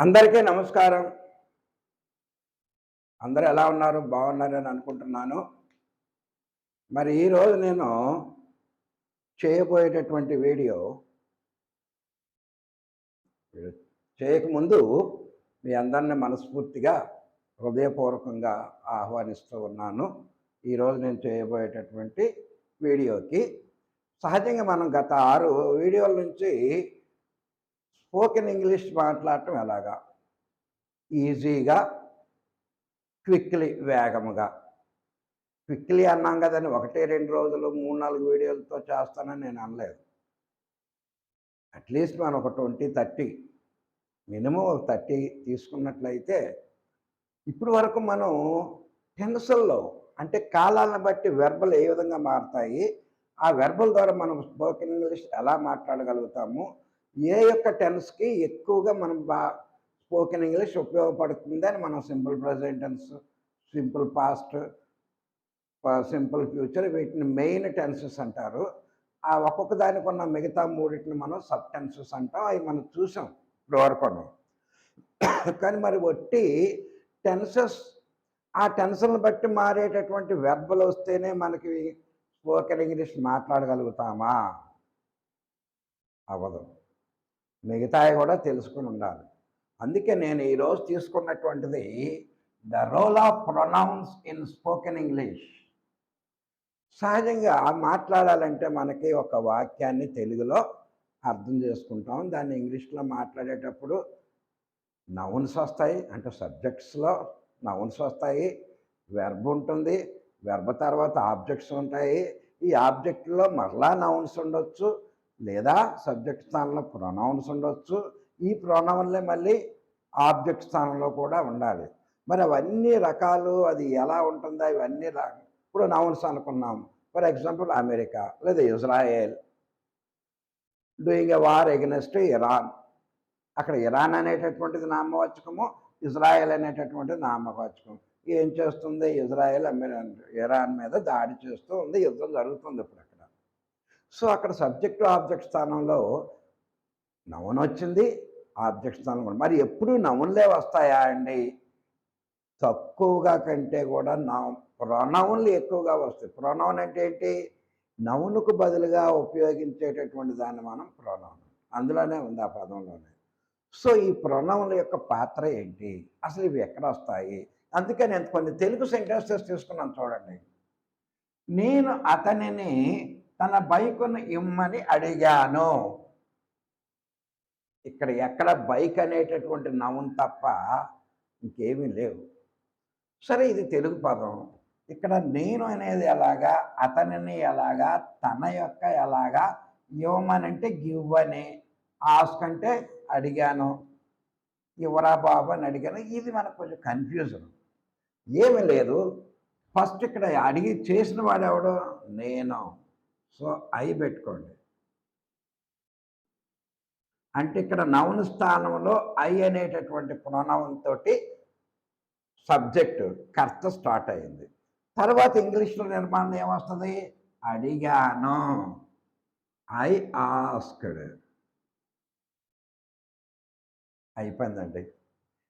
అందరికీ నమస్కారం. అందరూ ఎలా ఉన్నారు? బాగున్నారని అనుకుంటున్నాను. మరి ఈరోజు నేను చేయబోయేటటువంటి వీడియో చేయకముందు మీ అందరిని మనస్ఫూర్తిగా, హృదయపూర్వకంగా ఆహ్వానిస్తూ ఉన్నాను. ఈరోజు నేను చేయబోయేటటువంటి వీడియోకి సహజంగా మనం గత 6 వీడియోల నుంచి స్పోకెన్ ఇంగ్లీష్ మాట్లాడటం ఎలాగా ఈజీగా, క్విక్లీ వేగముగా. క్విక్లీ అన్నాం కదండి. 1, 2 రోజులు 3, 4 వీడియోలతో చేస్తానని నేను అనలేదు. అట్లీస్ట్ మనం ఒక 20, 30 మినిమం ఒక 30 తీసుకున్నట్లయితే ఇప్పుడు వరకు మనం టెన్సుల్లో అంటే కాలాలను బట్టి వెర్బలు ఏ విధంగా మారతాయి, ఆ వెర్బల్ ద్వారా మనం స్పోకెన్ ఇంగ్లీష్ ఎలా మాట్లాడగలుగుతాము, ఏ యొక్క టెన్స్కి ఎక్కువగా మనం స్పోకెన్ ఇంగ్లీష్ ఉపయోగపడుతుందని మనం simple present tense, simple past, simple future వీటిని మెయిన్ టెన్సెస్ అంటారు. ఆ ఒక్కొక్క దానికి ఉన్న మిగతా మూడింటిని మనం సబ్ టెన్సెస్ అంటాం. అవి మనం చూసాం ఇప్పటివరకును. కానీ మరి ఒట్టి టెన్సెస్ ఆ టెన్స్‌ని బట్టి మారేటటువంటి వెర్బలు వస్తేనే మనకి స్పోకెన్ ఇంగ్లీష్ మాట్లాడగలుగుతామా? అవ్వదు. మిగతాయి కూడా తెలుసుకొని ఉండాలి. అందుకే నేను ఈరోజు తీసుకున్నటువంటిది the role of pronouns in spoken English. సహజంగా మాట్లాడాలంటే మనకి ఒక వాక్యాన్ని తెలుగులో అర్థం చేసుకుంటాం. దాన్ని ఇంగ్లీష్లో మాట్లాడేటప్పుడు నౌన్స్ వస్తాయి, అంటే సబ్జెక్ట్స్లో నౌన్స్ వస్తాయి, వెర్బ్ ఉంటుంది, వెర్బ్ తర్వాత ఆబ్జెక్ట్స్ ఉంటాయి. ఈ ఆబ్జెక్ట్లో మరలా నౌన్స్ ఉండొచ్చు, లేదా సబ్జెక్ట్ స్థానంలో ప్రొనౌన్స్ ఉండొచ్చు. ఈ ప్రొనౌన్లే మళ్ళీ ఆబ్జెక్ట్ స్థానంలో కూడా ఉండాలి. మరి అవన్నీ రకాలు అది ఎలా ఉంటుందో ఇవన్నీ ఇప్పుడు నౌన్స్ అనుకున్నాం. ఫర్ ఎగ్జాంపుల్ అమెరికా లేదా Israel doing a war against Iran. అక్కడ ఇరాన్ అనేటటువంటిది నామవాచకము, ఇజ్రాయెల్ అనేటటువంటిది నామవాచకం. ఏం చేస్తుంది? ఇజ్రాయెల్ ఇరాన్ మీద దాడి చేస్తూ ఉంది, యుద్ధం జరుగుతుంది ఇప్పుడు అక్కడ. సో అక్కడ సబ్జెక్టు ఆబ్జెక్ట్ స్థానంలో నౌన్ వచ్చింది, ఆబ్జెక్ట్ స్థానం కూడా. మరి ఎప్పుడు నౌన్లే వస్తాయా అండి? తక్కువగా కంటే కూడా ప్రొనౌన్లు ఎక్కువగా వస్తాయి. ప్రొనౌన్ అంటే ఏంటి? నౌన్కు బదులుగా ఉపయోగించేటటువంటి దాన్ని మనం ప్రొనౌన్, అందులోనే ఉంది ఆ పదంలోనే. సో ఈ ప్రొనౌన్ల యొక్క పాత్ర ఏంటి, అసలు ఇవి ఎక్కడ వస్తాయి? అందుకే నేను కొన్ని తెలుగు సెంటెన్సెస్ తీసుకున్నాను చూడండి. నేను అతనిని తన బైకును ఇమ్మని అడిగాను. ఇక్కడ ఎక్కడ బైక్ అనేటటువంటి నౌన్ తప్ప ఇంకేమీ లేవు. సరే, ఇది తెలుగు పదం. ఇక్కడ నేను అనేది ఎలాగా, అతనిని ఎలాగా, తన యొక్క ఎలాగా, ఇవ్వమనంటే గివ్ అని, ఆస్క్ అంటే అడిగాను, ఇవ్వరా బాబు అని అడిగాను. ఇది మనకు కొంచెం కన్ఫ్యూజన్. ఏమి లేదు, ఫస్ట్ ఇక్కడ అడిగి చేసిన వాడు ఎవడు? నేను. సో ఐ పెట్టుకోండి. అంటే ఇక్కడ నౌన్ స్థానంలో ఐ అనేటటువంటి ప్రొనౌన్ తోటి సబ్జెక్టు కర్త స్టార్ట్ అయింది. తర్వాత ఇంగ్లీష్లో నిర్మాణం ఏమొస్తుంది? అడిగాను, ఐ ఆస్క్డ్. అయిపోయిందండి.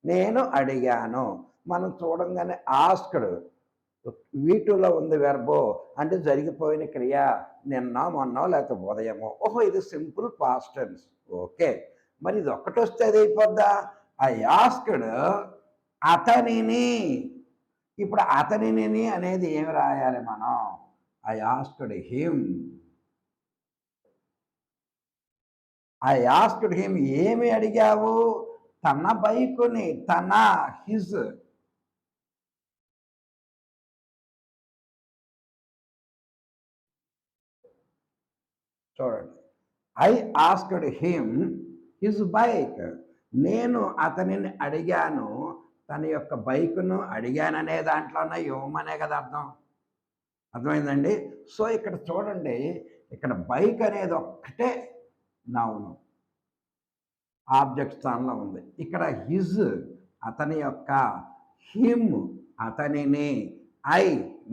నేను అడిగాను. మనం చూడంగానే ఆస్క్డ్ వీటిలో ఉంది వెర్బో, అంటే జరిగిపోయిన క్రియ, నిన్న మొన్నో లేకపోతే ఉదయమో. ఓహో, ఇది సింపుల్ పాస్ట్ టెన్స్. ఓకే, మరి ఇది ఒక్కటి వస్తే అది అయిపోద్దా? ఐ ఆస్క్డ్ అతనిని. ఇప్పుడు అతనిని అనేది ఏమి రాయాలి మనం? I asked him. I asked him. ఏమి అడిగావు? తన బైకుని, తన, హిజ్. చూడండి, I asked him his bike. నేను అతనిని అడిగాను, తన యొక్క బైకును అడిగాననే దాంట్లోనే ఇవ్వమనే కదా అర్థం. అర్థమైందండి? సో ఇక్కడ చూడండి, ఇక్కడ బైక్ అనేది ఒక్కటే నౌను, ఆబ్జెక్ట్ స్థానంలో ఉంది. ఇక్కడ హిజ్ అతని యొక్క, హిమ్ అతనిని, ఐ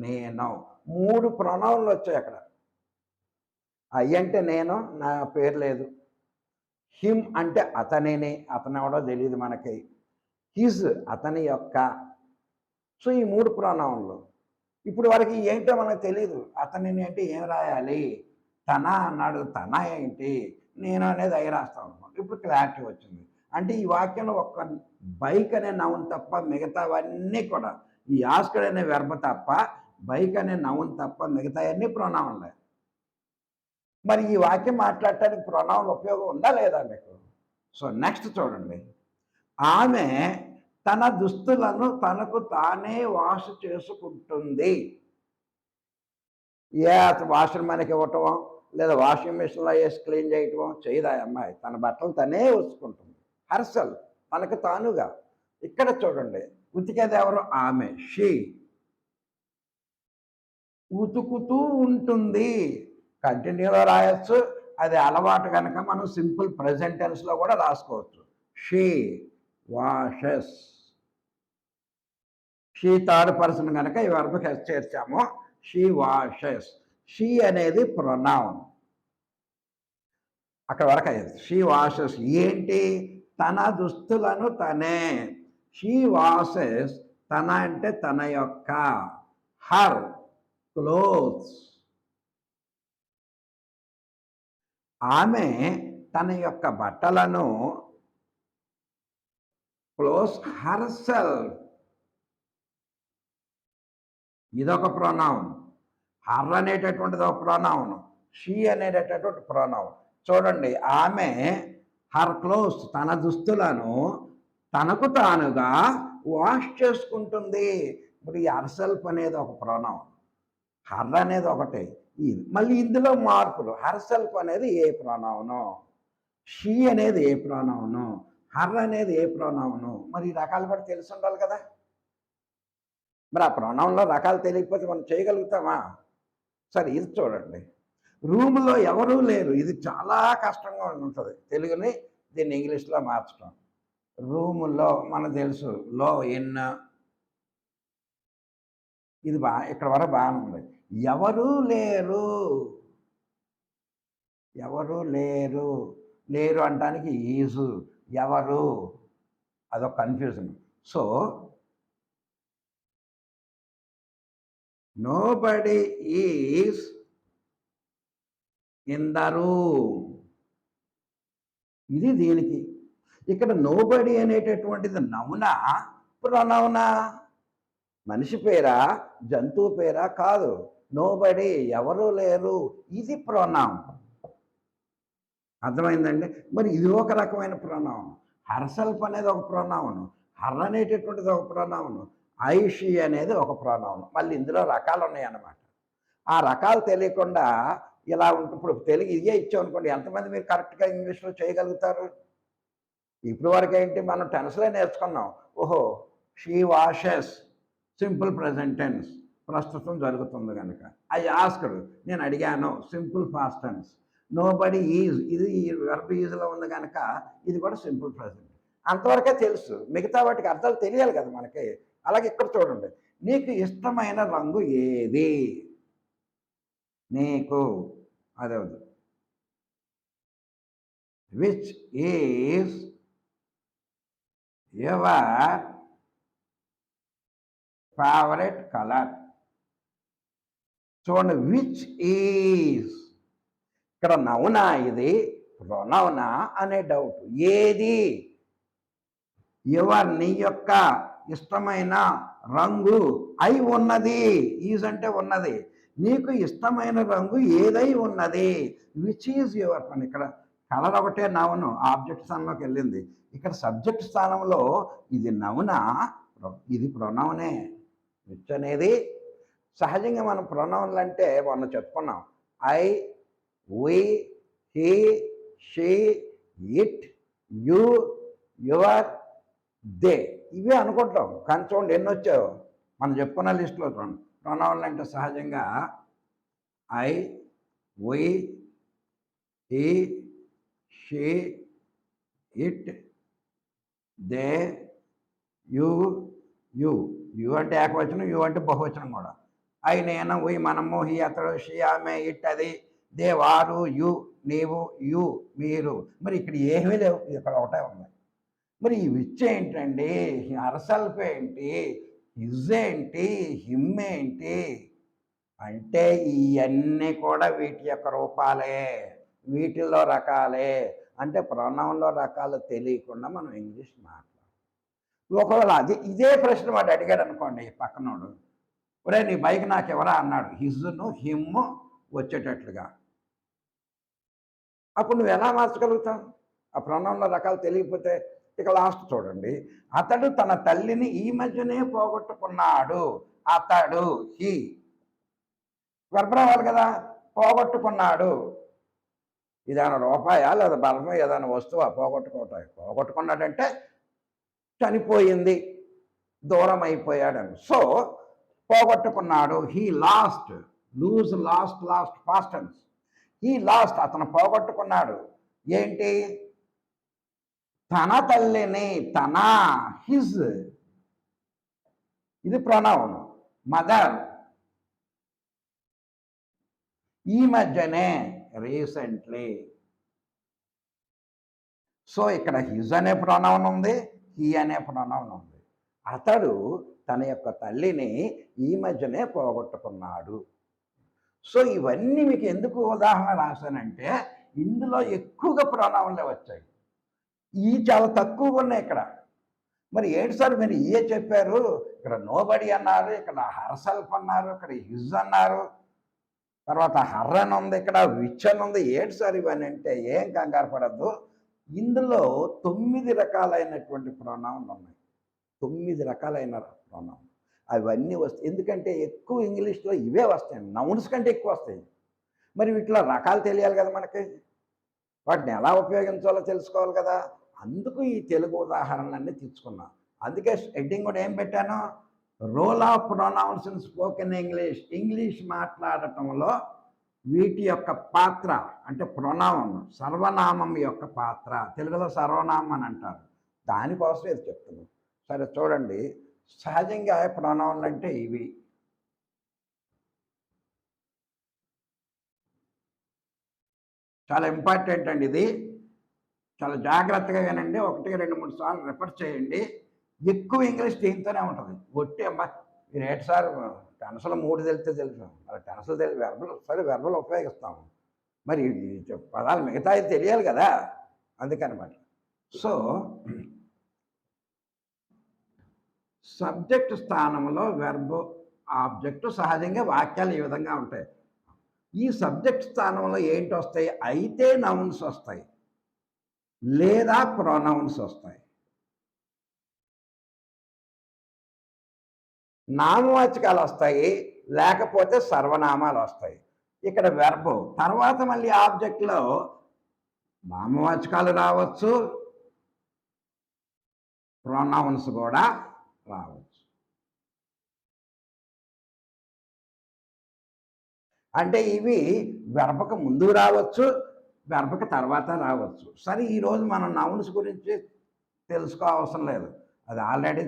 నేను. 3 ప్రొనౌన్లు వచ్చాయి అక్కడ. ఐ అంటే నేను, నా పేరు లేదు. హిమ్ అంటే అతనిని, అతనెవడో తెలీదు మనకి. హిజ్ అతని యొక్క. సో ఈ 3 ప్రొనౌన్లు. ఇప్పుడు వరకి ఏంటో మనకు తెలీదు. అతనిని అంటే ఏం రాయాలి? తన అన్నాడు. తన ఏంటి? నేను అనేది అయి రాస్తాం అనమాట. ఇప్పుడు క్లారిటీ వచ్చింది. అంటే ఈ వాక్యంలో ఒక్క బైక్ అనే నౌన్ తప్ప మిగతావన్నీ కూడా ఈ ఆస్క్డ్ అనే వెర్బ్ తప్ప, బైక్ అనే నౌన్ తప్ప మిగతాయన్నీ ప్రొనౌన్లే. మరి ఈ వాక్యం మాట్లాడటానికి ప్రొనౌన్ ఉపయోగం ఉందా లేదా మీకు? సో నెక్స్ట్ చూడండి. ఆమె తన దుస్తులను తనకు తానే వాష్ చేసుకుంటుంది. వాషర్ మనకి ఇవ్వటమో లేదా వాషింగ్ మిషన్లో వేసి క్లీన్ చేయటమో చేయదా అమ్మాయి. తన బట్టలు తనే ఉతుకుంటుంది. హర్సల్ తనకు తానుగా. ఇక్కడ చూడండి, ఉతికేది ఎవరు? ఆమె, షీ. ఉతుకుతూ ఉంటుంది. కంటిన్యూలో రాయొచ్చు. అది అలవాటు కనుక మనం సింపుల్ ప్రెజెంట్ టెన్స్లో కూడా రాసుకోవచ్చు. She washes. She third person కనుక ఈ వర్బ్ చేర్చాము. She washes. షీ అనేది ప్రొనౌన్. అక్కడ వరకు అయ్యేది. షీ వాషెస్ ఏంటి? తన దుస్తులను తనే. షీ వాషెస్ తన అంటే తన యొక్క. Her clothes. ఆమె తన యొక్క బట్టలను క్లోజ్ హర్సెల్ఫ్. ఇదొక ప్రొనౌన్. హర్ అనేటటువంటిది ఒక ప్రొనౌన్. షీ అనేటటువంటి ప్రొనౌన్. చూడండి, ఆమె హర్ క్లోజ్ తన దుస్తులను తనకు తానుగా వాష్ చేసుకుంటుంది. ఇప్పుడు ఈ హర్సెల్ఫ్ అనేది ఒక ప్రొనౌన్, హర్ అనేది ఒకటి. మళ్ళీ ఇందులో మార్పులు. హర్సెల్ఫ్ అనేది ఏ ప్రొనౌను, షీ అనేది ఏ ప్రొనౌను, హర్ అనేది ఏ ప్రొనౌను. మరి ఈ రకాలు కూడా తెలిసి ఉండాలి కదా. మరి ఆ ప్రొనౌన్లో రకాలు తెలియకపోతే మనం చేయగలుగుతామా? సరే ఇది చూడండి. రూమ్లో ఎవరూ లేరు. ఇది చాలా కష్టంగా ఉంటుంది తెలుగుని దీన్ని ఇంగ్లీష్లో మార్చడం. రూములో మనకు తెలుసు, లో ఇన్. ఇది ఇక్కడ వరకు బాగానే ఉంది. ఎవరూ లేరు. ఎవరు లేరు. లేరు అంటానికి ఈజు, ఎవరు, అదొక confusion. So nobody is in the room. ఇది దీనికి. ఇక్కడ నోబడీ అనేటటువంటిది నౌనా ప్రొనౌనా? మనిషి పేరా జంతువు పేరా? కాదు. నోబడీ ఎవరు లేరు, ఇది ప్రొనౌన్. అర్థమైందండి? మరి ఇది ఒక రకమైన ప్రొనౌన్. హర్సెల్ఫ్ అనేది ఒక ప్రొనౌన్. హర్ అనేటటువంటిది ఒక ప్రొనౌన్. ఐ షీ అనేది ఒక ప్రొనౌన్. మళ్ళీ ఇందులో రకాలు ఉన్నాయన్నమాట. ఆ రకాలు తెలియకుండా ఇలా ఉంటుంది. ఇప్పుడు తెలుగు ఇదే ఇచ్చామనుకోండి, ఎంతమంది మీరు కరెక్ట్గా ఇంగ్లీష్లో చేయగలుగుతారు? ఇప్పుడు వరకు ఏంటి, మనం టెన్స్లే నేర్చుకున్నాం. ఓహో, she washes simple present tense, ప్రస్తుతం జరుగుతుంది కనుక. ఐ ఆస్క్డ్ నేను అడిగాను, simple past tense. Nobody is ఇది ఈ వెర్బ్ ఈజ్లో ఉంది కనుక ఇది కూడా సింపుల్ ప్రెజెంట్. అంతవరకే తెలుసు. మిగతా వాటికి అర్థాలు తెలియాలి కదా మనకి. అలాగే ఇక్కడ చూడండి, నీకు ఇష్టమైన రంగు ఏది? నీకు, అదే which is your favourite colour. చూడండి, విచ్ ఈజ్ ఇక్కడ నౌనా ఇది ప్రొనౌనా అనే డౌట్. ఏది? యువర్ నీ యొక్క ఇష్టమైన రంగు అయి ఉన్నది. ఈజ్ అంటే ఉన్నది. నీకు ఇష్టమైన రంగు ఏదై ఉన్నది? Which is your. పని ఇక్కడ కలర్ ఒకటే నౌను, ఆబ్జెక్ట్ స్థానంలోకి వెళ్ళింది. ఇక్కడ సబ్జెక్ట్ స్థానంలో ఇది నౌనా, ఇది ప్రొనౌనే. విచ్ అనేది సహజంగా మనం ప్రొనౌన్లు అంటే మొన్న చెప్పుకున్నాం. I, we, he, she, it, you, your, they, ఇవే అనుకుంటాం. కానీ చూడండి ఎన్ని వచ్చావు మనం చెప్పుకున్న లిస్టులో. చూడండి, ప్రొనౌన్లు అంటే సహజంగా I, we, he, she, it, they, you, you. You అంటే ఏకవచనం, యు అంటే బహువచనం కూడా. ఐ నేను, వి మనము, హీ అతడు, షీ ఆమె, ఇట్ అది, దే వారు యు నీవు యు మీరు. మరి ఇక్కడ ఏమీ లేవు, ఇక్కడ ఒకటే ఉంది. మరి ఈ విచ్ ఏంటండి, అరసల్ఫ్ ఏంటి, హిజ్ ఏంటి, హిమ్ ఏంటి అంటే ఇవన్నీ కూడా వీటి యొక్క రూపాలే, వీటిల్లో రకాలే. అంటే ప్రొనౌన్లో రకాలు తెలియకుండా మనం ఇంగ్లీష్ మాట్లాడాలి. ఒకవేళ ఇదే ప్రశ్న వాడు అడిగాడు అనుకోండి పక్కనోడు, ఒరే నీ బైక్ నాకు ఎవరా అన్నాడు, హిజ్ను హిమ్ వచ్చేటట్లుగా, అప్పుడు నువ్వు ఎలా మార్చగలుగుతావు? ఆ ప్రొనౌన్ల రకాలు తెలియకపోతే. ఇక లాస్ట్ చూడండి, అతడు తన తల్లిని ఈ మధ్యనే పోగొట్టుకున్నాడు. అతడు హీ వెర్బ్ రావాలి కదా, పోగొట్టుకున్నాడు. ఇదేమైనా రూపాయా లేదా బలమో ఏదైనా వస్తువా పోగొట్టుకోవటం? పోగొట్టుకున్నాడంటే చనిపోయింది, దూరం అయిపోయాడని. సో పోగొట్టుకున్నాడు, he lost, lose lost lost past tense. He lost అతను పోగొట్టుకున్నాడు ఏంటి, తన తల్లిని, తన హిజ్, ఇది ప్రొనౌన్. మదర్ ఈ మధ్యనే, రీసెంట్లీ. సో ఇక్కడ హిజ్ అనే ప్రొనౌన్ ఉంది, హీ అనే ప్రొనౌన్ ఉంది. అతడు తన యొక్క తల్లిని ఈ మధ్యనే పోగొట్టుకున్నాడు. సో ఇవన్నీ మీకు ఎందుకు ఉదాహరణ రాశానంటే ఇందులో ఎక్కువగా ప్రొనౌన్లే వచ్చాయి, ఈ చాలా తక్కువగా ఉన్నాయి ఇక్కడ. మరి ఏంటి సార్ మీరు ఏ చెప్పారు, ఇక్కడ నోబడి అన్నారు, ఇక్కడ హర్సల్ఫ్ అన్నారు, ఇక్కడ హిజ్ అన్నారు, తర్వాత హర్ అని ఉంది, ఇక్కడ విచ్ అని ఉంది. ఏంటి సార్ ఇవన్నీ అంటే ఏం కంగారు పడద్దు. ఇందులో 9 రకాలైనటువంటి ప్రొనౌన్లు ఉన్నాయి, 9 రకాలైన ప్రొనౌన్. అవన్నీ వస్తాయి, ఎందుకంటే ఎక్కువ ఇంగ్లీష్లో ఇవే వస్తాయి, నౌన్స్ కంటే ఎక్కువ వస్తాయి. మరి వీటిలో రకాలు తెలియాలి కదా మనకి, వాటిని ఎలా ఉపయోగించాలో తెలుసుకోవాలి కదా. అందుకు ఈ తెలుగు ఉదాహరణలన్నీ తీసుకున్నాం. అందుకే హెడ్డింగ్ కూడా ఏం పెట్టాను, role of pronouns in spoken English. English మాట్లాడటంలో వీటి యొక్క పాత్ర అంటే ప్రొనౌన్, సర్వనామం యొక్క పాత్ర. తెలుగులో సర్వనామం అని అంటారు, దానికోసం ఇది చెప్తున్నాం. సరే చూడండి, సహజంగా ప్రొనౌన్లు అంటే ఇవి. చాలా ఇంపార్టెంట్ అండి, ఇది చాలా జాగ్రత్తగా వినండి. 1, 2, 3 సార్లు రిఫర్ చేయండి. ఎక్కువ ఇంగ్లీష్ దీంతోనే ఉంటుంది. ఒట్టి అమ్మ మీరు ఏంటి సార్ టెన్స్లు 3 తెలిస్తే తెలుసు, మరి టెన్స్లు తెలిసి వెర్బలు, సరే వెర్బలు ఉపయోగిస్తాము, మరి పదాలు మిగతా తెలియాలి కదా, అందుకనమాట. సో సబ్జెక్ట్ స్థానంలో వెర్బ్ ఆబ్జెక్టు సహజంగా వాక్యాలు ఈ విధంగా ఉంటాయి. ఈ సబ్జెక్ట్ స్థానంలో ఏంటి వస్తాయి, అయితే నౌన్స్ వస్తాయి లేదా ప్రొనౌన్స్ వస్తాయి. నామవాచకాలు వస్తాయి లేకపోతే సర్వనామాలు వస్తాయి. ఇక్కడ వెర్బ్ తర్వాత మళ్ళీ ఆబ్జెక్ట్లో నామవాచకాలు రావచ్చు, ప్రొనౌన్స్ కూడా రావచ్చు. అంటే ఇవి వెర్బకు ముందు రావచ్చు, వెర్బకు తర్వాత రావచ్చు. సరే ఈరోజు మనం నౌన్స్ గురించి తెలుసుకోవసరం లేదు, అది ఆల్రెడీ.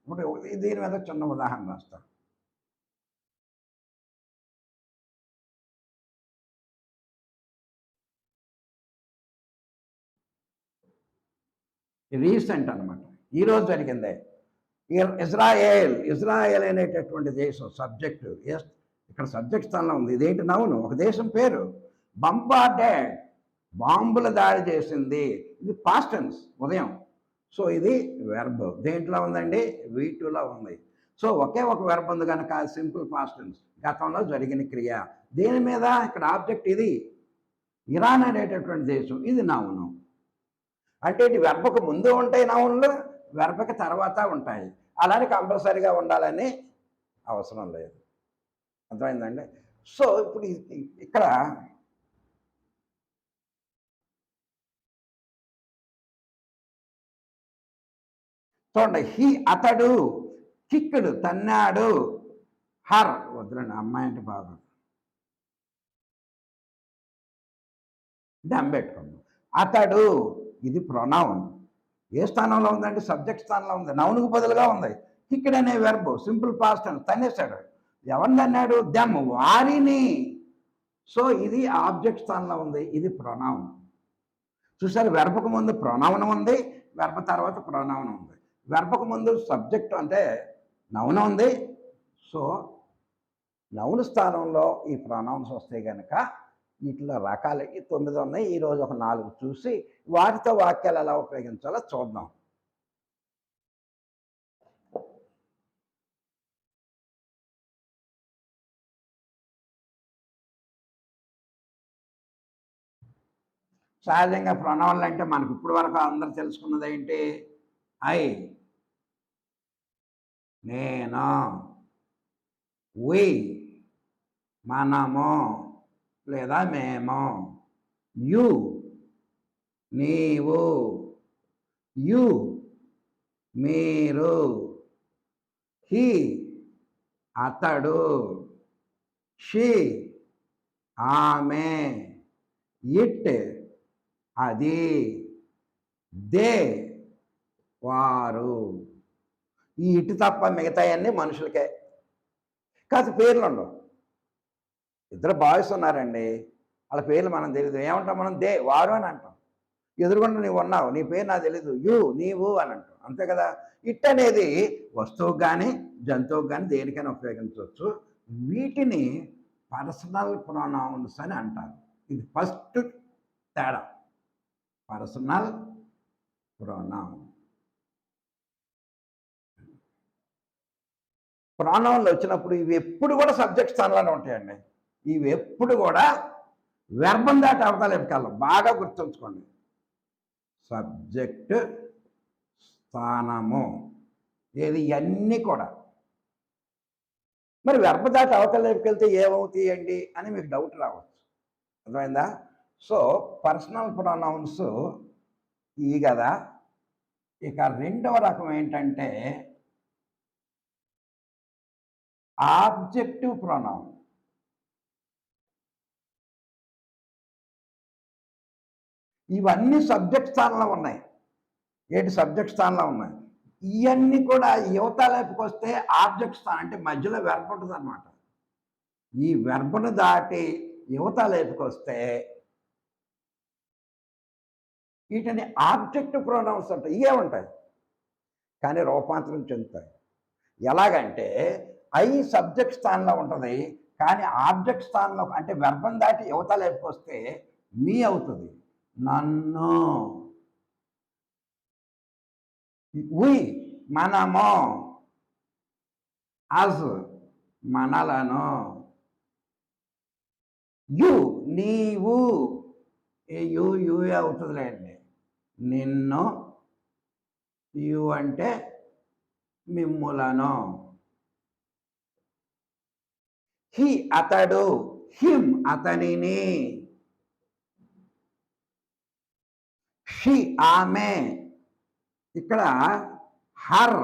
ఇప్పుడు దీని మీద చిన్న ఉదాహరణ రాస్తాం. రీసెంట్ అనమాట, ఈరోజు జరిగిందే. ఇజ్రాయేల్ అనేటటువంటి దేశం సబ్జెక్టు, ఇక్కడ సబ్జెక్ట్ స్థానంలో ఉంది. ఇదేంటి నౌను, ఒక దేశం పేరు. బంబార్డెడ్, బాంబుల దాడి చేసింది, ఇది పాస్ట్ టెన్స్, ఉదయం. సో ఇది వెర్బ్ దేంట్లో ఉందండి, V2లో ఉంది. సో ఒకే ఒక వెర్బ్ ఉంది కనుక సింపుల్ పాస్ట్ టెన్స్, గతంలో జరిగిన క్రియ. దేని మీద, ఇక్కడ ఆబ్జెక్ట్ ఇది ఇరాన్ అనేటటువంటి దేశం, ఇది నౌను. అంటే ఇది వెర్బకు ముందు ఉంటాయి నౌన్లు, వెర్బకి తర్వాత ఉంటాయి. అలానే కంపల్సరీగా ఉండాలని అవసరం లేదు, అర్థమైందండి. సో ఇప్పుడు ఇక్కడ చూడండి, హీ అతడు, కిక్కుడు తన్నాడు, హర్ వద్దులండి అమ్మాయి అంటే బాగా దెంబెట్టుకోండి. అతడు ఇది ప్రొనౌన్, ఏ స్థానంలో ఉందంటే సబ్జెక్ట్ స్థానంలో ఉంది, నౌన్కు బదులుగా ఉంది. కిక్కుడు అనే వెర్బ్ సింపుల్ పాస్ట్ అని తన్నేశాడు. ఎవరిని తన్నాడు, దెమ్ వారిని. సో ఇది ఆబ్జెక్ట్ స్థానంలో ఉంది, ఇది ప్రొనౌన్. చూసారు, వెర్బకు ముందు ప్రొనౌన్ ఉంది, వెర్బ తర్వాత ప్రొనౌన్ ఉంది. వెర్బకు ముందు సబ్జెక్ట్ అంటే నౌన్ ఉంది. సో నౌన్ స్థానంలో ఈ ప్రొనౌన్స్ వస్తాయి కనుక వీటిలో రకాలు 9 ఉన్నాయి. ఈరోజు ఒక 4 చూసి వాటితో వాక్యాలు ఎలా ఉపయోగించాలో చూద్దాం. సహజంగా ప్రొనౌన్లు అంటే మనకు ఇప్పుడు వరకు అందరూ తెలుసుకున్నది ఏంటి? ఐ, నేను, వి, మనము లేదా మేము, యు, నీవు, యు, మీరు, హి, అతడు, షీ, ఆమె, ఇట్, అది, దే, వారు. ఈ ఇటు తప్ప మిగతాయన్నీ మనుషులకే. కాదు పేర్లు ఉండవు. ఇద్దరు బాయ్స్ ఉన్నారండి, వాళ్ళ పేర్లు మనం తెలియదు. ఏమంటాం మనం? దే, వారు అని అంటాం. ఎదురుగుండా నీవు ఉన్నావు, నీ పేరు నాకు తెలీదు, యు, నీవు అని అంటాం. అంతే కదా. ఇట్ అనేది వస్తువుకు కానీ జంతువుకు కానీ దేనికైనా ఉపయోగించవచ్చు. వీటిని పర్సనల్ ప్రొనౌన్స్ అని అంటారు. ఇది ఫస్ట్ తేడా. Personal pronoun. ప్రొనౌన్లు వచ్చినప్పుడు ఇవి ఎప్పుడు కూడా సబ్జెక్ట్ స్థానంలోనే ఉంటాయండి. ఇవి ఎప్పుడు కూడా వెర్బం దాటి అవతల ఎక్కలం. బాగా గుర్తుంచుకోండి. సబ్జెక్ట్ స్థానము ఏది, ఇవన్నీ కూడా. మరి వెర్బ దాటి అవతల వెళ్తే ఏమవుతాయండి అని మీకు డౌట్ రావచ్చు. అర్థమైందా? సో పర్సనల్ ప్రొనౌన్స్ ఇవి కదా. ఇక రెండవ రకం ఏంటంటే ఆబ్జెక్టివ్ ప్రొనౌన్. ఇవన్నీ సబ్జెక్ట్ స్థానంలో ఉన్నాయి. ఏంటి? సబ్జెక్ట్ స్థానంలో ఉన్నాయి. ఇవన్నీ కూడా యువతలైపుకి వస్తే ఆబ్జెక్ట్ స్థానం, అంటే మధ్యలో వెర్బ్ ఉంటుంది అనమాట. ఈ వెర్బ్ను దాటి యువతలైపుకి వస్తే వీటిని ఆబ్జెక్టివ్ ప్రొనౌన్స్ అంటాయి. ఇవే ఉంటాయి కానీ రూపాంతరం చెందుతాయి. ఎలాగంటే ఐ సబ్జెక్ట్ స్థానంలో ఉంటుంది, కానీ ఆబ్జెక్ట్ స్థానంలో అంటే వెర్బం దాటి యువతలైపుకి వస్తే మీ అవుతుంది. నన్ను, వి, మనము, అజ్, మనలను, యు, నీవు, యు అవుతుందిలేండి. నిన్ను, యు అంటే మిమ్ములను, హి అతడు, హిమ్ అతనిని, షి ఆమె, ఇక్కడ హర్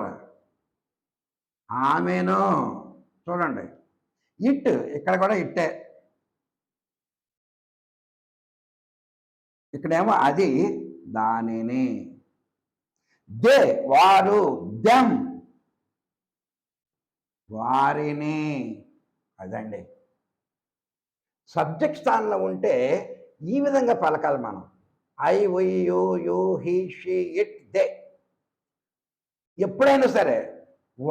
ఆమెను. చూడండి, ఇట్ ఇక్కడ కూడా ఇట్టే. ఇక్కడేమో అది దానిని. దే వారు, దెం వారిని. అదండి సబ్జెక్ట్ స్థానంలో ఉంటే ఈ విధంగా పలకాలి మనం. I, we, you, he, she, it, they. ఎప్పుడైనా సరే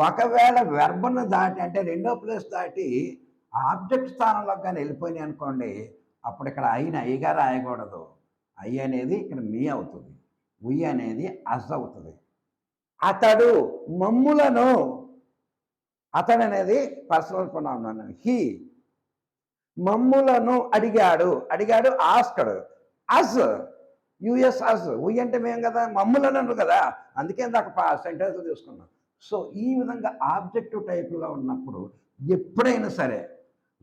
ఒకవేళ వెర్బను దాటి అంటే రెండో ప్లేస్ దాటి ఆబ్జెక్ట్ స్థానంలోకి కానీ వెళ్ళిపోయినాయి అనుకోండి, అప్పుడు ఇక్కడ ఐని ఐగా రాయకూడదు. ఐ అనేది ఇక్కడ మీ అవుతుంది, వి అనేది అజ్ అవుతుంది. అతడు మమ్ములను, అతడు అనేది పర్సనల్ ప్రొనౌన్. హీ మమ్ములను అడిగాడు, అడిగాడు ఆస్కడు. అజ్, యుఎస్ అజ్, వి అంటే మేము కదా, మమ్ములను అన్నారు కదా, అందుకే దాకా సెంటెన్స్లు తీసుకున్నాం. సో ఈ విధంగా ఆబ్జెక్టివ్ టైప్లో ఉన్నప్పుడు ఎప్పుడైనా సరే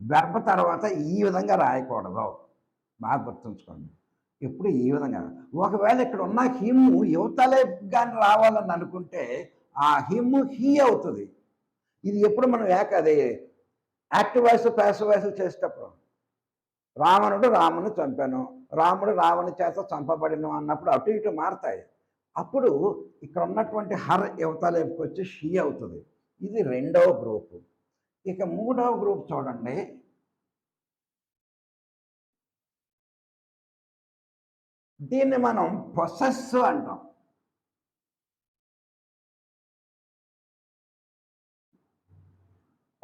వెర్బ్ తర్వాత ఈ విధంగా రాయకూడదు. బాగా గుర్తుంచుకోండి. ఎప్పుడు ఈ విధంగా. ఒకవేళ ఇక్కడ ఉన్న హిమ్ యువతలే కానీ రావాలని అనుకుంటే ఆ హిమ్ హీ అవుతుంది. ఇది ఎప్పుడు మనం అది యాక్టివ్ వాయిస్ ప్యాసివ్ వాయిస్ చేసేటప్పుడు రావణుడు రాముని చంపాను, రాముడు రావణి చేత చంపబడిను అన్నప్పుడు అటు ఇటు మారతాయి. అప్పుడు ఇక్కడ ఉన్నటువంటి హర్ యువతలేపుకి వచ్చి షీ అవుతుంది. ఇది రెండవ గ్రూపు. ఇక మూడవ గ్రూప్ చూడండి. దీన్ని మనం పొసెసివ్ అంటాం.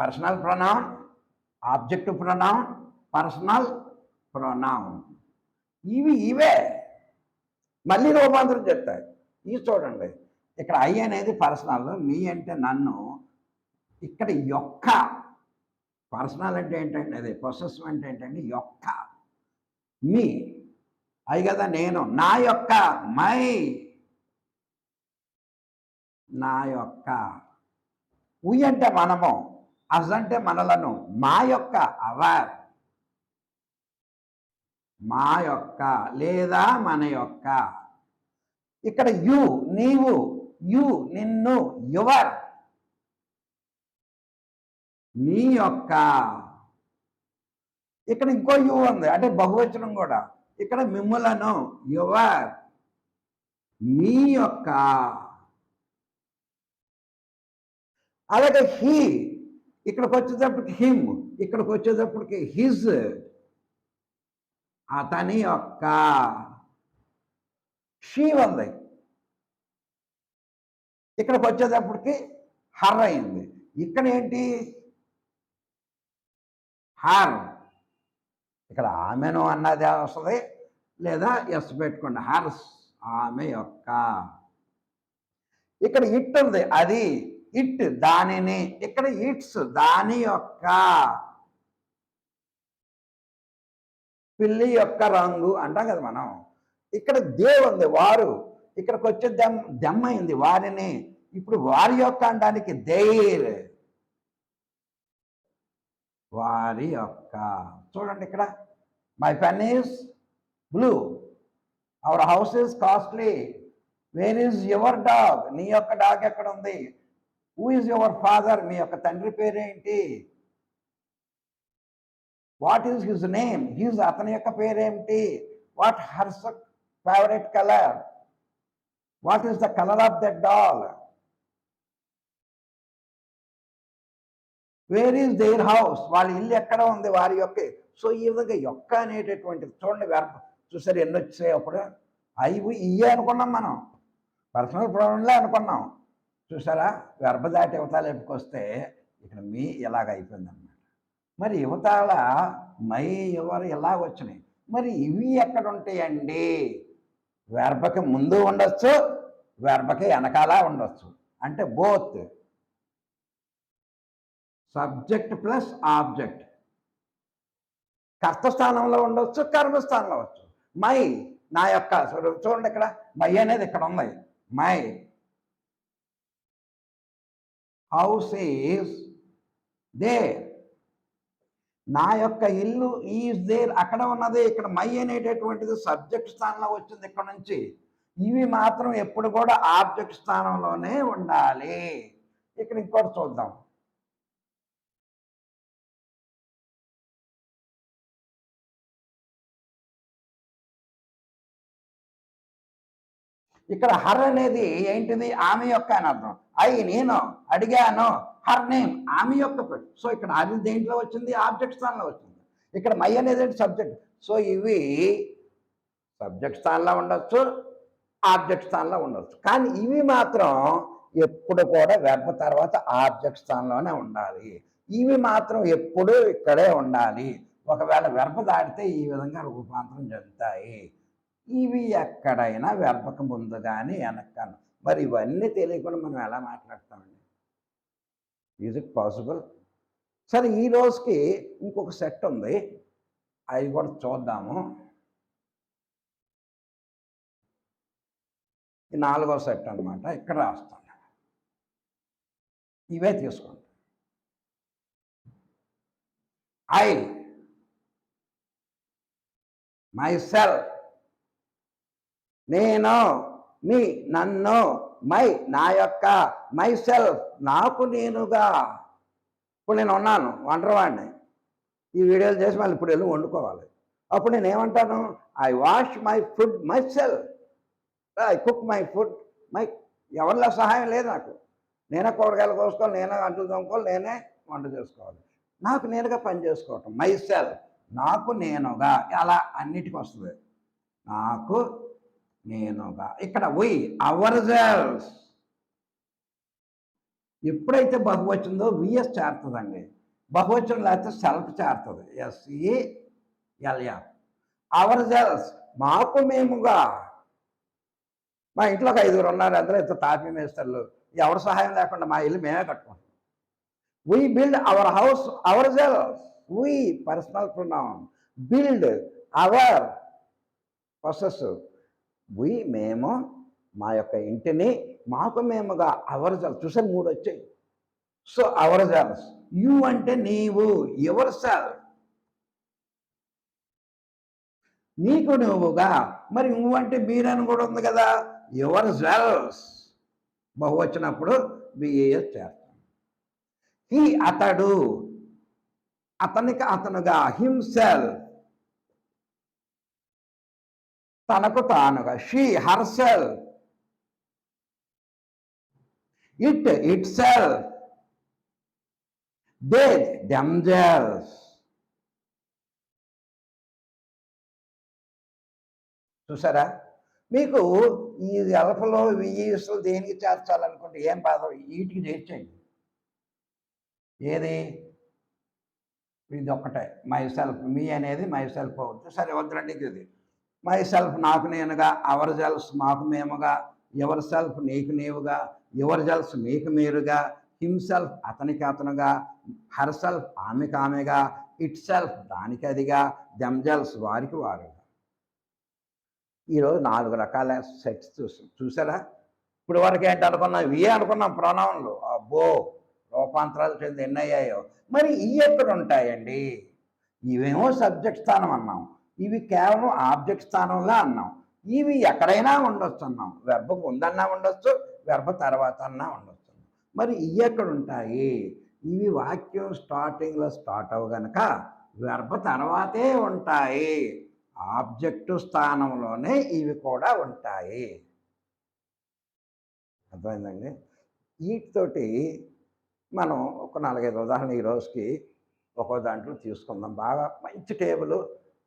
Personal pronoun, objective pronoun, personal pronoun. ఇవే మళ్ళీ రూపాంతరం చెప్తాయి. ఇవి చూడండి, ఇక్కడ ఐ అనేది పర్సనల్, మీ అంటే నన్ను, ఇక్కడ యొక్క. పర్సనల్ అంటే ఏంటంటే అది, పొసెసివ్ అంటే ఏంటంటే యొక్క, మీ. అయి కదా నేను, నా యొక్క, మై, నా యొక్క. ఉయ్ అంటే మనము, అజ్ అంటే మనలను, మా యొక్క అవర్, మా యొక్క లేదా మన యొక్క. ఇక్కడ యు నీవు, యు నిన్ను, యువర్ నీ యొక్క. ఇక్కడ ఇంకో యు ఉంది అంటే బహువచనం కూడా. ఇక్కడ మిమ్ములను, యువర్ మీ యొక్క. అలాగే హీ, ఇక్కడికి వచ్చేటప్పటికి హిమ్, ఇక్కడికి వచ్చేటప్పటికి హిజ్ అతని యొక్క. షీ ఉంది, ఇక్కడికి వచ్చేటప్పటికి హర్ అయింది. ఇక్కడ ఏంటి, హర్. ఇక్కడ ఆమెను అన్నది వస్తుంది, లేదా ఎస్ పెట్టుకోండి, హర్స్ ఆమె యొక్క. ఇక్కడ ఇట్ ఉంది, అది ఇట్ దానిని. ఇక్కడ ఇట్స్ దాని యొక్క. పిల్లి యొక్క రంగు అంటాం కదా మనం. ఇక్కడ దే ఉంది, వారు. ఇక్కడికి వచ్చే దెమ్మ అయింది, వారిని. ఇప్పుడు వారి యొక్క అనడానికి దేర్, వారి యొక్క. చూడండి ఇక్కడ, my pen is blue, our house is costly, where is your dog, నీ యొక్క డాగ్ ఎక్కడ ఉంది, హూ ఈజ్ యువర్ ఫాదర్, మీ యొక్క తండ్రి పేరేంటి, what is his name, his అతని యొక్క పేరేంటి, what hers favourite colour, what is the colour of that doll, where is their house, వాళ్ళ ఇల్లు ఎక్కడ ఉంది, వారి యొక్క. సో ఈ విధంగా యొక్క అనేటటువంటిది చూడండి. వెర్బ్ చూసారు ఎన్ని వచ్చాయి. అప్పుడు అవి ఇవే అనుకున్నాం మనం, పర్సనల్ ప్రొనౌన్లే అనుకున్నాం. చూసారా, వెర్బ్ దాటి యువతాల వస్తే ఇక్కడ మీ ఇలాగ అయిపోయింది అన్నమాట. మరి యువతాల మై ఎవరు ఇలా వచ్చినాయి. మరి ఇవి ఎక్కడ ఉంటాయండి, వెర్బకి ముందు ఉండొచ్చు, వెర్బకి వెనకాల ఉండొచ్చు. అంటే బోత్, సబ్జెక్ట్ ప్లస్ ఆబ్జెక్ట్. కర్తస్థానంలో ఉండొచ్చు, కర్మస్థానంలో వచ్చు. మై నా యొక్క. చూడండి ఇక్కడ మై అనేది ఇక్కడ ఉంది, మై హౌస్ ఈజ్ దేర్, నా యొక్క ఇల్లు ఈజ్ దేర్ అక్కడ ఉన్నది. ఇక్కడ మై అనేటటువంటిది సబ్జెక్ట్ స్థానంలో వచ్చింది ఇక్కడ నుంచి. ఇవి మాత్రం ఎప్పుడు కూడా ఆబ్జెక్ట్ స్థానంలోనే ఉండాలి. ఇక్కడ ఇంకోటి చూద్దాం. ఇక్కడ హర్ అనేది ఏంటిది, ఆమె యొక్క అని అర్థం. నేను అడిగాను, హర్ నేమ్ ఆమె యొక్క. సో ఇక్కడ అది దేంట్లో వచ్చింది, ఆబ్జెక్ట్ స్థానంలో వచ్చింది. ఇక్కడ మై అనేది సబ్జెక్ట్. సో ఇవి సబ్జెక్ట్ స్థానంలో ఉండొచ్చు, ఆబ్జెక్ట్ స్థానంలో ఉండొచ్చు. కానీ ఇవి మాత్రం ఎప్పుడు కూడా వెర్బ్ తర్వాత ఆబ్జెక్ట్ స్థానంలోనే ఉండాలి. ఇవి మాత్రం ఎప్పుడు ఇక్కడే ఉండాలి. ఒకవేళ వెర్బ్ దాటితే ఈ విధంగా రూపాంతరం చెందుతాయి. ఇవి ఎక్కడైనా వెర్బకు ముందు కానీ వెనక్కాను. మరి ఇవన్నీ తెలియకుండా మనం ఎలా మాట్లాడతామండి? Is it possible? సరే, ఈ రోజుకి ఇంకొక సెట్ ఉంది, అవి కూడా చూద్దాము. ఈ 4వ సెట్ అనమాట. ఇక్కడ రాస్తాను, ఇవే తీసుకోండి. ఐ, మై సెల్ఫ్ నేను, మీ నన్ను, మై నా యొక్క, మై సెల్ఫ్ నాకు నేనుగా. ఇప్పుడు నేను ఉన్నాను వంటవాడిని, ఈ వీడియోలు చేసి మళ్ళీ ఇప్పుడు వెళ్ళి వండుకోవాలి. అప్పుడు నేను ఏమంటాను, I wash my food myself, I cook my food my. ఎవరిలో సహాయం లేదు నాకు. నేనే కూరగాయలు కోసుకోవాలి, నేనే అంట్లు తోముకోవాలి, నేనే వంట చేసుకోవాలి. నాకు నేనుగా పని చేసుకోవటం, మై సెల్ఫ్ నాకు నేనుగా. అలా అన్నిటికీ వస్తుంది. నాకు నేనుగా. ఇక్కడ వి అవర్ సెల్వ్స్. ఎప్పుడైతే బహువచనంలో విఎస్ చేరుతుందండి. బహువచనం లేకపోతే సెల్ఫ్ చేరుతుంది. ఎస్ఈఎల్ఎఫ్. అవర్ సెల్వ్స్ మాకు మేముగా. మా ఇంట్లో ఒక 5 ఉన్నారు. అందులో ఇద్దరు తాపీ మేస్టర్లు. ఎవరి సహాయం లేకుండా మా ఇల్లు మేమే కట్టుకుంటాం. We build our house ourselves. We personal pronoun. Build our possessive. We మేము మా యొక్క ఇంటిని మాకు మేముగా అవర్ సెల్ఫ్. చూసారు 3 వచ్చాయి. So our self. యు అంటే నీవు, యువర్ సెల్ఫ్. నీకు నువ్వుగా. మరి నువ్వు అంటే మీరని కూడా ఉంది కదా. యువర్ సెల్ఫ్ బహువచ్చినప్పుడు బిఏఎస్ చేస్తాం. హీ అతడు, అతనికి అతనుగా. హిమ్సెల్ఫ్ తనకు తానుగా. She her self. It it self. They themselves. చూసారా? మీకు ఈ ఎలఫలో విఈఎస్లు దేనికి చేర్చాలనుకుంటే ఏం బాధ, వీటికి చేర్చేయండి. ఏది? ఇది ఒక్కటే మై సెల్ఫ్. మీ అనేది మై సెల్ఫ్ అవుతుంది. సరే వద్దులండి ఇది. మై సెల్ఫ్ నాకు నేనుగా. అవర్ సెల్ఫ్ మాకు మేముగా. ఎవర్ సెల్ఫ్ నీకు నీవుగా. యువర్ సెల్ఫ్ మీకు మీరుగా. హిమ్సెల్ఫ్ అతనికి అతనుగా. హర్ సెల్ఫ్ ఆమెకు ఆమెగా. ఇట్ సెల్ఫ్ దానికి అదిగా. దెమ్సెల్వ్స్ వారికి వారుగా. ఈరోజు 4 రకాల సెట్స్ చూసారా? ఇప్పుడు వరకు ఏంటి అనుకున్నాం? ఇవే అనుకున్నాం ప్రొనౌన్లు. అబ్బో రూపాంతరాలు చెంది ఎన్ని అయ్యాయో. మరి ఇవి ఎక్కడ ఉంటాయండి? ఇవేమో సబ్జెక్ట్ స్థానం అన్నాం, ఇవి కేవలం ఆబ్జెక్ట్ స్థానంలో అన్నాం. ఇవి ఎక్కడైనా ఉండొచ్చు అన్నాం. వెర్బ ముందన్నా ఉండొచ్చు, వెర్బ తర్వాత అన్నా ఉండొచ్చు. మరి ఇవి ఎక్కడ ఉంటాయి? ఇవి వాక్యం స్టార్టింగ్లో స్టార్ట్ అవ్వ గనక వెర్బ తర్వాతే ఉంటాయి. ఆబ్జెక్టు స్థానంలోనే ఇవి కూడా ఉంటాయి. అర్థమైందండి? వీటితోటి మనం ఒక 4-5 ఉదాహరణ ఈ రోజుకి ఒక్కో దాంట్లో తీసుకుందాం. బాగా మంచి టేబుల్,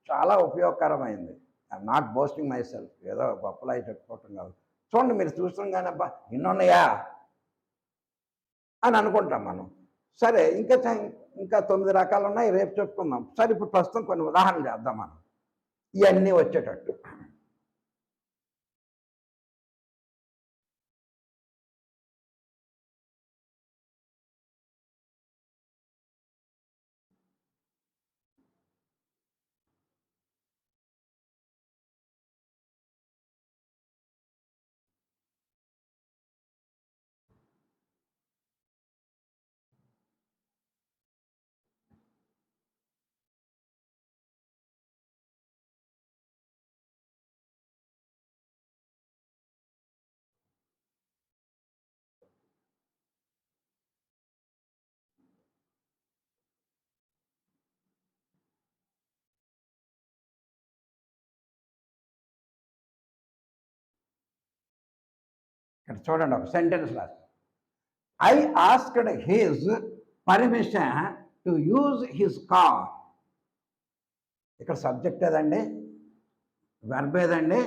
చాలా ఉపయోగకరమైంది. I'm not boasting myself, ఏదో గొప్పలా చెప్పుకోవటం కాదు. చూడండి, మీరు చూస్తుండగానే అబ్బా ఇన్నున్నాయా అని అనుకుంటాం మనం. సరే ఇంకా 9 రకాలు ఉన్నాయి, రేపు చెప్పుకుందాం. సరే ఇప్పుడు ప్రస్తుతం కొన్ని ఉదాహరణలు చేద్దాం మనం ఇవన్నీ వచ్చేటట్టు. ఇక్కడ చూడండి, ఒక సెంటెన్స్ రాసి. I asked his permission to use his car. ఇక్కడ సబ్జెక్ట్ ఏదండి? వెర్బ్ ఏదండి?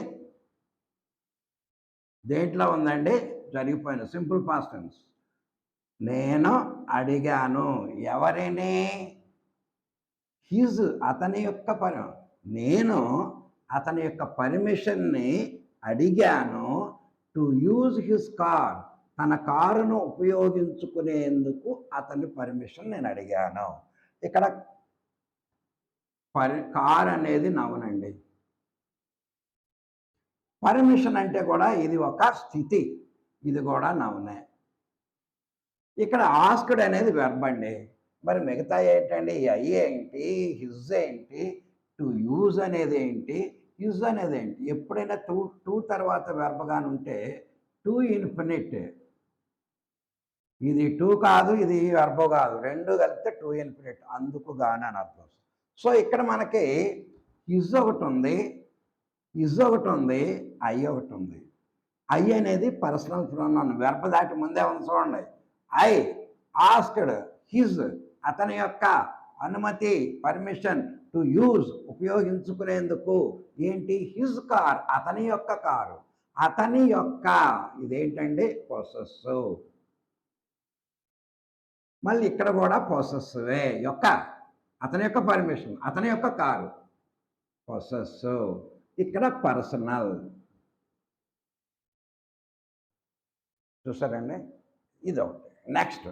దేంట్లో ఉందండి? జరిగిపోయిన సింపుల్ పాస్ట్ టెన్స్. నేను అడిగాను ఎవరిని? హిజ్ అతని యొక్క నేను అతని యొక్క పర్మిషన్ని అడిగాను. టు యూజ్ హిజ్ కార్, తన కారును ఉపయోగించుకునేందుకు అతని పర్మిషన్ నేను అడిగాను. ఇక్కడ కార్ అనేది నౌనండి. పర్మిషన్ అంటే కూడా ఇది ఒక స్థితి, ఇది కూడా నౌనే. ఇక్కడ ఆస్క్డ్ అనేది వెర్బ్ అండి. మరి మిగతా ఏంటండి? ఐ ఏంటి, హిజ్ ఏంటి, టు యూజ్ అనేది ఏంటి, యూజ్ అనేది ఏంటి? ఎప్పుడైనా టూ తర్వాత వెర్బగాని ఉంటే టు ఇన్ఫినిట్. ఇది టూ కాదు, ఇది వెర్బ్ కాదు, రెండు కలిపితే టు ఇన్ఫినిట్, అందుకు గాని అని అర్థం. సో ఇక్కడ మనకి ఇజ్ ఒకటి ఉంది, ఇజ్ ఒకటి ఉంది, ఐ ఒకటి ఉంది. ఐ అనేది పర్సనల్ ప్రొనౌన్, వెర్బ్ దాటి ముందే ఉంది చూడండి. ఐ ఆస్క్డ్ హిజ్ అతని యొక్క అనుమతి, పర్మిషన్, టు యూజ్ ఉపయోగించుకునేందుకు. ఏంటి? హిజ్ కార్ అతని యొక్క కారు. అతని యొక్క ఇదేంటండి? పొసెసివ్. మళ్ళీ ఇక్కడ కూడా పొసెసివే. యొక్క అతని యొక్క పర్మిషన్, అతని యొక్క కారు పొసెసివ్. ఇక్కడ పర్సనల్. చూసారండి? ఇదొకటి. Next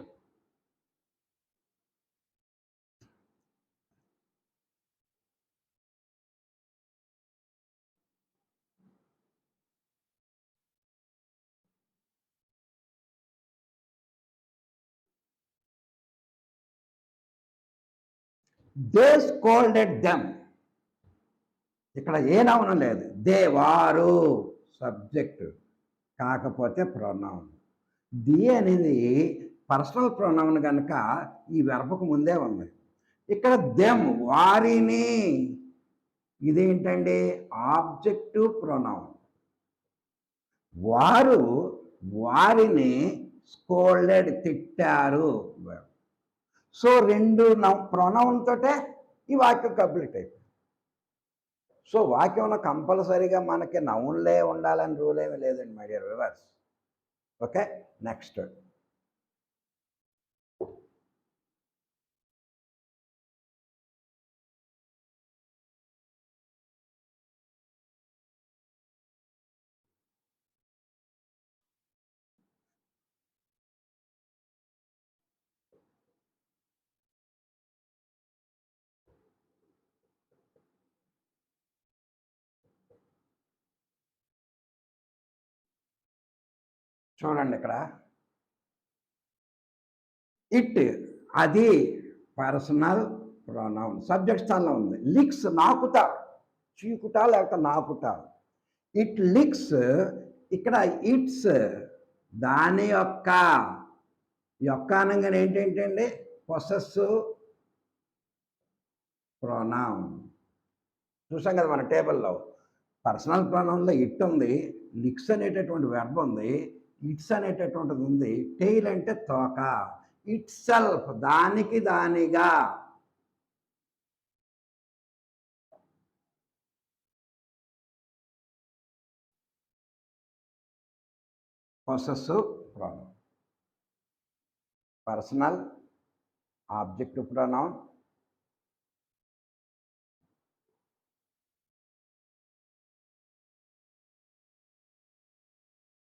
they scolded them. ఇక్కడ ఏ నౌన్ లేదు. దే వారు సబ్జెక్ట్, కాకపోతే ప్రొనౌన్. ది అనేది పర్సనల్ ప్రొనౌన్ కనుక ఈ వెర్బకు ముందే ఉంది. ఇక్కడ దెమ్ వారిని, ఇదేంటండి? Objective pronoun. వారు వారిని స్కోల్డెడ్ తిట్టారు. సో రెండు ప్రొనౌన్ తోటే ఈ వాక్యం కంప్లీట్ అయిపోయింది. సో వాక్యంలో కంపల్సరీగా మనకి నౌన్లే ఉండాలని రూల్ ఏమీ లేదండి my dear viewers. Okay, next చూడండి. ఇక్కడ ఇట్ అది పర్సనల్ ప్రొనౌన్ సబ్జెక్ట్ స్థానంలో ఉంది. లిక్స్ నాకుట, చీకుట లేకపోతే నాకుట. ఇట్ లిక్స్, ఇక్కడ ఇట్స్ దాని యొక్క. యొక్క అనగానే ఏంటంటే పొసెసివ్ ప్రొనౌన్. చూసాం కదా మన టేబుల్లో. పర్సనల్ ప్రొనౌన్లో ఇట్ ఉంది, లిక్స్ అనేటటువంటి వెర్బ్ ఉంది, ఇట్స్ అనేటటువంటిది ఉంది. టెయిల్ అంటే తోక. ఇట్ సెల్ఫ్ దానికి దానిగా. Possessive pronoun. Personal objective pronoun,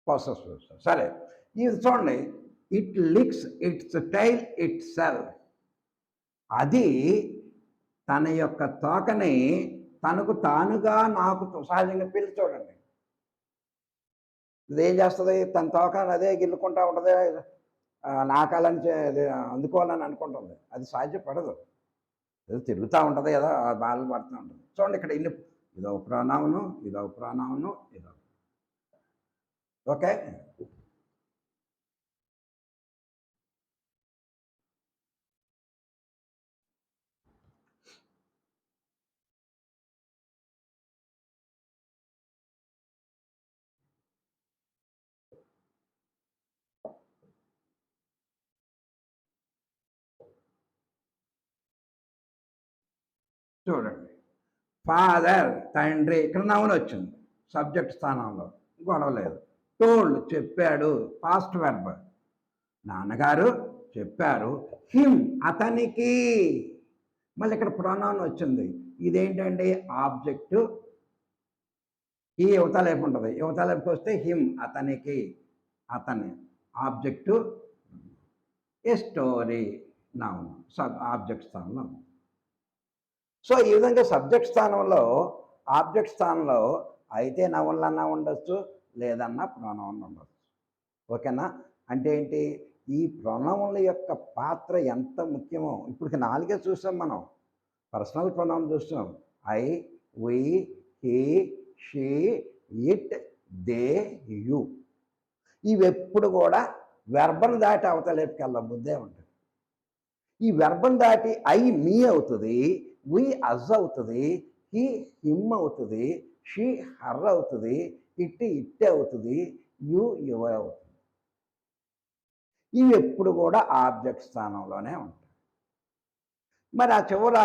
possessive. సరే, ఇది చూడండి. It licks its tail itself. అది తన యొక్క తోకని తనకు తానుగా నాకు సహజంగా పిలిచి చూడండి. ఇదేం చేస్తుంది? తన తోక అదే గిల్లుకుంటా ఉంటుంది, నాకాలని అందుకోవాలని అనుకుంటుంది. అది సాధ్యపడదు. ఏదో తిరుగుతూ ఉంటుంది కదా, బాధలు పడుతూ ఉంటుంది. చూడండి ఇక్కడ ఇన్ని, ఇదో ప్రొనౌను, ఇదో ప్రొనౌను, ఇదో. ఓకే, చూడండి. ఫాదర్ తండ్రి, ఇక్కడ నౌన్ వచ్చింది సబ్జెక్ట్ స్థానంలో, గొడవ లేదు. టోల్డ్ చెప్పాడు, పాస్ట్ వెర్బ్. నాన్నగారు చెప్పారు. హిమ్ అతనికి. మళ్ళీ ఇక్కడ ప్రొనౌన్ వచ్చింది. ఇదేంటండి? ఆబ్జెక్టు. ఈ యువతలేపు ఉంటుంది, యువతలేపుకి వస్తే హిమ్ అతనికి, అతని. ఆబ్జెక్టు ఏ స్టోరీ నౌన్ ఆబ్జెక్ట్ స్థానంలో. సో ఈ విధంగా సబ్జెక్ట్ స్థానంలో, ఆబ్జెక్ట్ స్థానంలో అయితే నౌన్లన్నా ఉండొచ్చు, లేదన్నా ప్రొనౌన్ ఉండొచ్చు. ఓకేనా? అంటే ఏంటి? ఈ ప్రొనౌన్ల యొక్క పాత్ర ఎంత ముఖ్యమో ఇప్పుడు 4 చూసాం మనం. పర్సనల్ ప్రొనౌన్ చూసాం. I, we, he, she, it, they, you. ఇవి ఎప్పుడు కూడా వెర్బను దాటి అవతలేపుకి వెళ్ళ ముందే ఉంటుంది. ఈ వెర్బను దాటి ఐ మీ అవుతుంది, వి అజ్ అవుతుంది, హీ హిమ్ అవుతుంది, షీ హర్ అవుతుంది, ఇట్ ఇట్టే అవుతుంది, యు యువర్ అవుతుంది. ఇవి ఎప్పుడు కూడా ఆబ్జెక్ట్ స్థానంలోనే ఉంటాయి. మరి ఆ చివర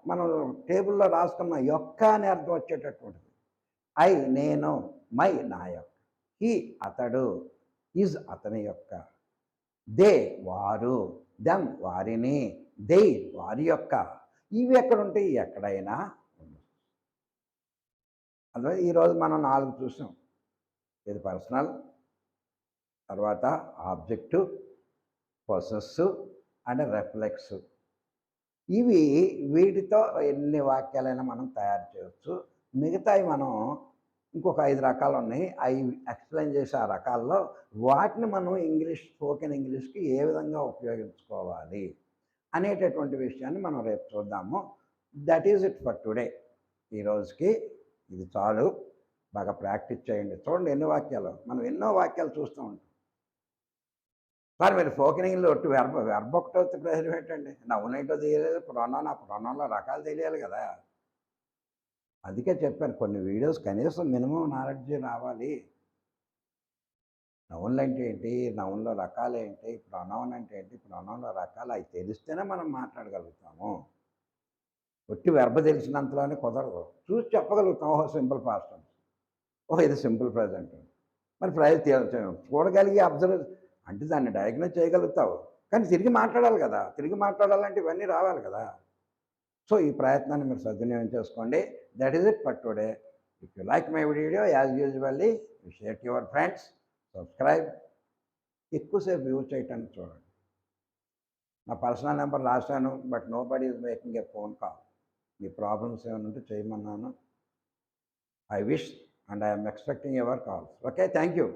మనం టేబుల్‌లో రాసుకున్న యొక్క అనే అర్థం వచ్చేటటువంటిది. ఐ నేను, మై నా యొక్క, హి అతడు, ఈజ్ అతని యొక్క, దే వారు, దెమ్ వారిని, దే వారి యొక్క. ఇవి ఎక్కడుంటాయి? ఎక్కడైనా ఉండొచ్చు. అందులో ఈరోజు మనం 4 చూసాం. ఇది పర్సనల్, తర్వాత ఆబ్జెక్టు, పొసెస్సు అండ్ రిఫ్లెక్సు. ఇవి వీటితో ఎన్ని వాక్యాలైనా మనం తయారు చేయొచ్చు. మిగతాయి మనం ఇంకొక 5 రకాలున్నాయి. అవి ఎక్స్‌ప్లెయిన్ చేసే ఆ రకాల్లో వాటిని మనం స్పోకెన్ ఇంగ్లీష్‌కి ఏ విధంగా ఉపయోగించుకోవాలి అనేటటువంటి విషయాన్ని మనం రేపు చూద్దాము. That is it for today. ఈ రోజుకి ఇది చాలు. బాగా ప్రాక్టీస్ చేయండి. చూడండి ఎన్ని వాక్యాలు. మనం ఎన్నో వాక్యాలు చూస్తూ ఉంటాం. మరి మీరు స్పోకెన్ ఇంగ్లీష్‌లో ఒట్టి వెర్బ్ ఒకటే వస్తే ప్రయోజనం ఏంటండి? నౌన్ ఏంటో తెలియలేదు. ప్రొనౌన్, ఆ ప్రొనౌన్‌లో రకాలు తెలియాలి కదా! అందుకే చెప్పాను కొన్ని వీడియోస్ కనీసం మినిమమ్ నాలెడ్జ్ రావాలి. నౌన్లు అంటే ఏంటి? నౌన్‌లో రకాలేంటి? ప్రొనౌన్ అంటే ఏంటి? ప్రొనౌన్‌లో రకాలు అవి తెలిస్తేనే మనం మాట్లాడగలుగుతాము. ఒట్టి వెర్బ్ తెలిసినంతలోనే కుదరదు. చూసి చెప్పగలుగుతాం. ఓహో! Simple past tense. ఓహో! ఇది సింపుల్ ప్రెజెంట్ టెన్స్. మరి చూడగలిగి అబ్జర్వ్ అంటే దాన్ని డయాగ్నోస్ చేయగలుగుతావు. కానీ తిరిగి మాట్లాడాలి కదా! తిరిగి మాట్లాడాలంటే ఇవన్నీ రావాలి కదా! సో, ఈ ప్రయత్నాన్ని మీరు సద్వినియోగం చేసుకోండి. That is it for today. If you like my video as usually share to your friends, subscribe. ఎక్కువసేపు వ్యూ చేయటానికి చూడండి. నా పర్సనల్ నెంబర్ రాశాను. But nobody is making a phone call. మీ ప్రాబ్లమ్స్ ఏమైనా ఉంటే చేయమన్నాను. I wish and I am expecting your calls. Okay. Thank you.